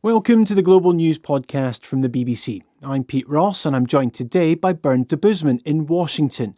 Welcome to the Global News Podcast from the BBC. I'm Pete Ross and I'm joined today by Bernd de Boosman in Washington.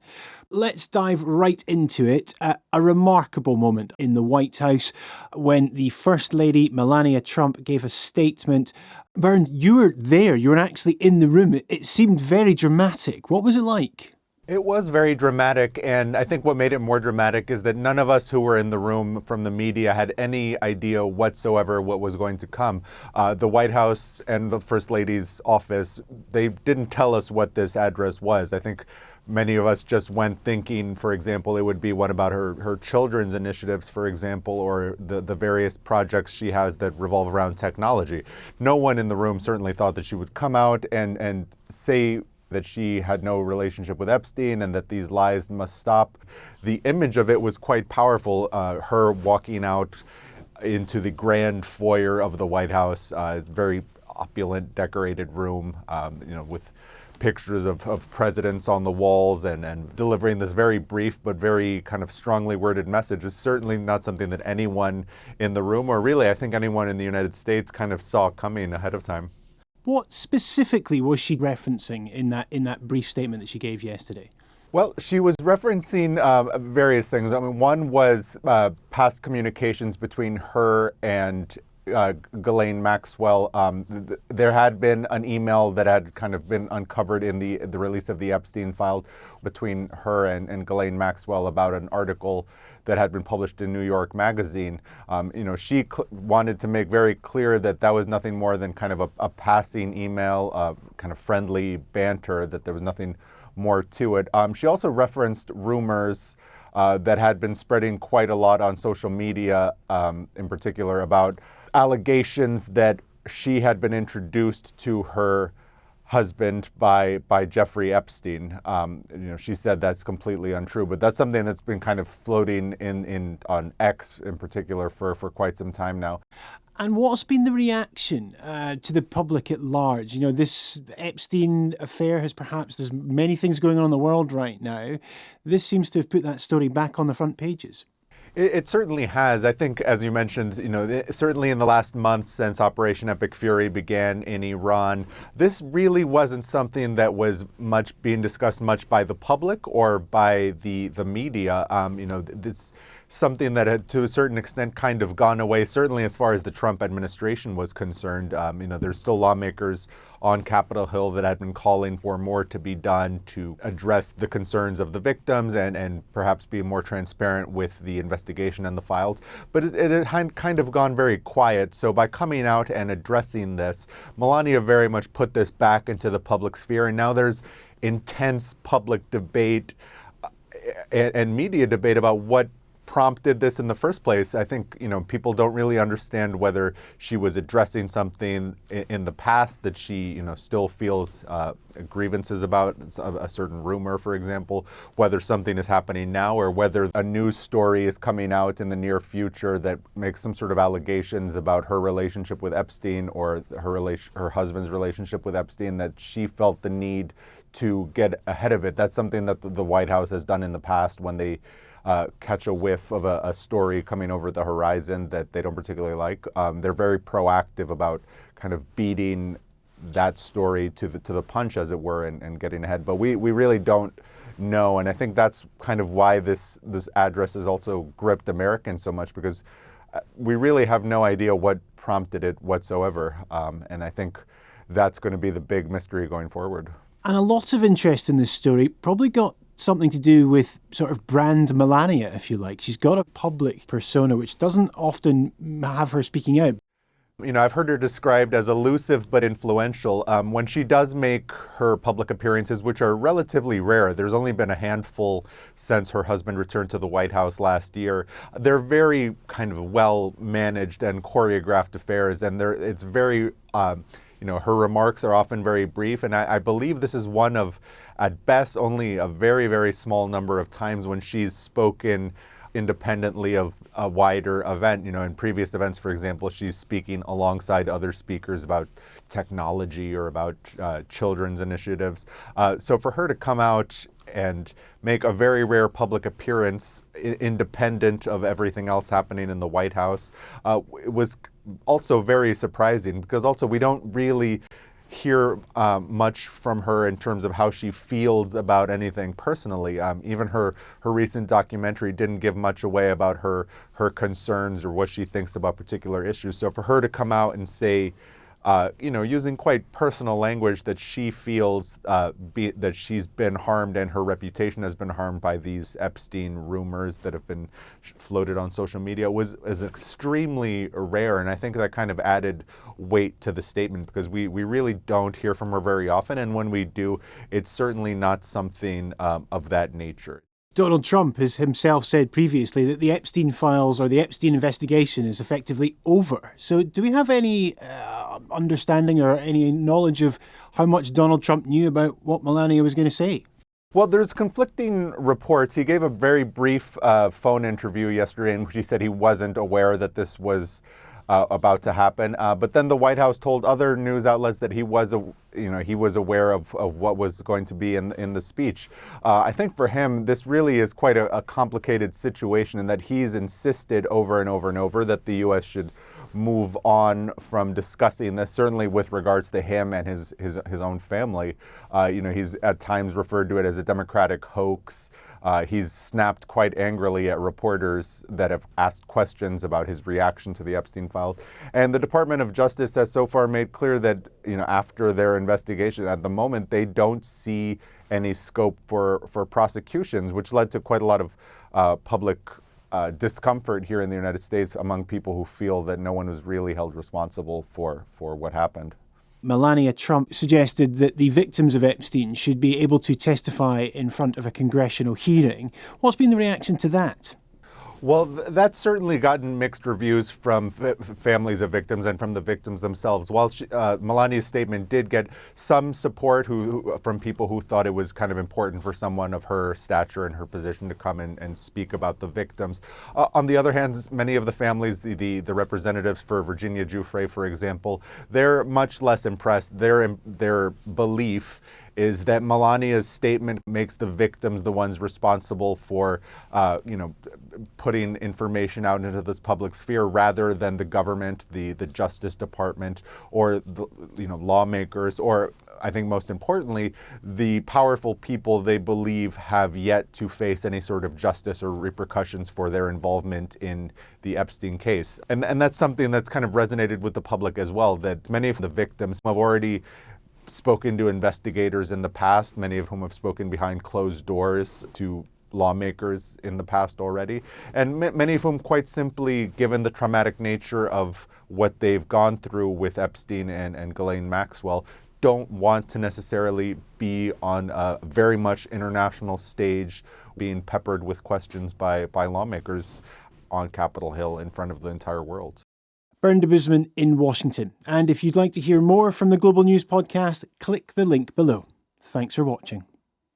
Let's dive right into it. A remarkable moment in the White House when the First Lady, Melania Trump, gave a statement. Bernd, you were there. You were actually in the room. It seemed very dramatic. What was it like? It was very dramatic, and I think what made it more dramatic is that none of us who were in the room from the media had any idea whatsoever what was going to come. The White House and the First Lady's office, they didn't tell us what this address was. I think many of us just went thinking, for example, it would be one about her children's initiatives, for example, or the various projects she has that revolve around technology. No one in the room certainly thought that she would come out and say that she had no relationship with Epstein and that these lies must stop. The image of it was quite powerful, her walking out into the grand foyer of the White House, very opulent, decorated room, with pictures of presidents on the walls and delivering this very brief but very kind of strongly worded message is certainly not something that anyone in the room, or really I think anyone in the United States, kind of saw coming ahead of time. What specifically was she referencing in that brief statement that she gave yesterday? Well, she was referencing various things. I mean, one was past communications between her and Ghislaine Maxwell. There had been an email that had kind of been uncovered in the release of the Epstein file between her and Ghislaine Maxwell about an article that had been published in New York Magazine. She wanted to make very clear that that was nothing more than kind of a passing email, kind of friendly banter, that there was nothing more to it. She also referenced rumors that had been spreading quite a lot on social media, in particular about allegations that she had been introduced to her husband by Jeffrey Epstein. She said that's completely untrue, but that's something that's been kind of floating in on X in particular for quite some time now. And what's been the reaction to the public at large? This Epstein affair there's many things going on in the world right now. This seems to have put that story back on the front pages. It certainly has. I think, as you mentioned, certainly in the last month since Operation Epic Fury began in Iran, this really wasn't something that was much being discussed much by the public or by the media. It's something that had, to a certain extent, kind of gone away, certainly as far as the Trump administration was concerned. There's still lawmakers on Capitol Hill that had been calling for more to be done to address the concerns of the victims and perhaps be more transparent with the investigation and the files. But it had kind of gone very quiet. So by coming out and addressing this, Melania very much put this back into the public sphere. And now there's intense public debate and media debate about what prompted this in the first place. I think, people don't really understand whether she was addressing something in the past that she, still feels grievances about, a certain rumor, for example, whether something is happening now or whether a news story is coming out in the near future that makes some sort of allegations about her relationship with Epstein or her husband's relationship with Epstein, that she felt the need to get ahead of it. That's something that the White House has done in the past when they catch a whiff of a story coming over the horizon that they don't particularly like. They're very proactive about kind of beating that story to the punch, as it were, and getting ahead. But we really don't know, and I think that's kind of why this address has also gripped Americans so much, because we really have no idea what prompted it whatsoever. And I think that's going to be the big mystery going forward. And a lot of interest in this story probably got something to do with sort of brand Melania, if you like. She's got a public persona which doesn't often have her speaking out. I've heard her described as elusive but influential. When she does make her public appearances, which are relatively rare, there's only been a handful since her husband returned to the White House last year. They're very kind of well managed and choreographed affairs, and it's very, her remarks are often very brief. And I believe this is one of, at best, only a very, very small number of times when she's spoken independently of a wider event. In previous events, for example, she's speaking alongside other speakers about technology or about children's initiatives. So for her to come out and make a very rare public appearance independent of everything else happening in the White House, it was also very surprising, because also we don't really hear much from her in terms of how she feels about anything personally. Even her recent documentary didn't give much away about her concerns or what she thinks about particular issues. So for her to come out and say, using quite personal language, that she feels that she's been harmed and her reputation has been harmed by these Epstein rumors that have been floated on social media is extremely rare. And I think that kind of added weight to the statement, because we really don't hear from her very often. And when we do, it's certainly not something of that nature. Donald Trump has himself said previously that the Epstein files or the Epstein investigation is effectively over. So do we have any understanding or any knowledge of how much Donald Trump knew about what Melania was going to say? Well, there's conflicting reports. He gave a very brief phone interview yesterday in which he said he wasn't aware that this was about to happen. But then the White House told other news outlets that he was aware of what was going to be in the speech. I think for him, this really is quite a complicated situation, in that he's insisted over and over and over that the U.S. should move on from discussing this, certainly with regards to him and his own family. He's at times referred to it as a Democratic hoax. He's snapped quite angrily at reporters that have asked questions about his reaction to the Epstein files. And the Department of Justice has so far made clear that, after their investigation, at the moment, they don't see any scope for prosecutions, which led to quite a lot of public discomfort here in the United States among people who feel that no one was really held responsible for what happened. Melania Trump suggested that the victims of Epstein should be able to testify in front of a congressional hearing. What's been the reaction to that? Well, that's certainly gotten mixed reviews from families of victims and from the victims themselves. While Melania's statement did get some support from people who thought it was kind of important for someone of her stature and her position to come and speak about the victims. On the other hand, many of the families, the representatives for Virginia Giuffre, for example, they're much less impressed. Their belief is that Melania's statement makes the victims the ones responsible for, putting information out into this public sphere, rather than the government, the Justice Department, or the lawmakers, or I think most importantly, the powerful people they believe have yet to face any sort of justice or repercussions for their involvement in the Epstein case. And that's something that's kind of resonated with the public as well, that many of the victims have already spoken to investigators in the past, many of whom have spoken behind closed doors to lawmakers in the past already, and many of whom, quite simply, given the traumatic nature of what they've gone through with Epstein and Ghislaine Maxwell, don't want to necessarily be on a very much international stage being peppered with questions by lawmakers on Capitol Hill in front of the entire world. Bernd de Boezman in Washington. And if you'd like to hear more from the Global News Podcast, click the link below. Thanks for watching.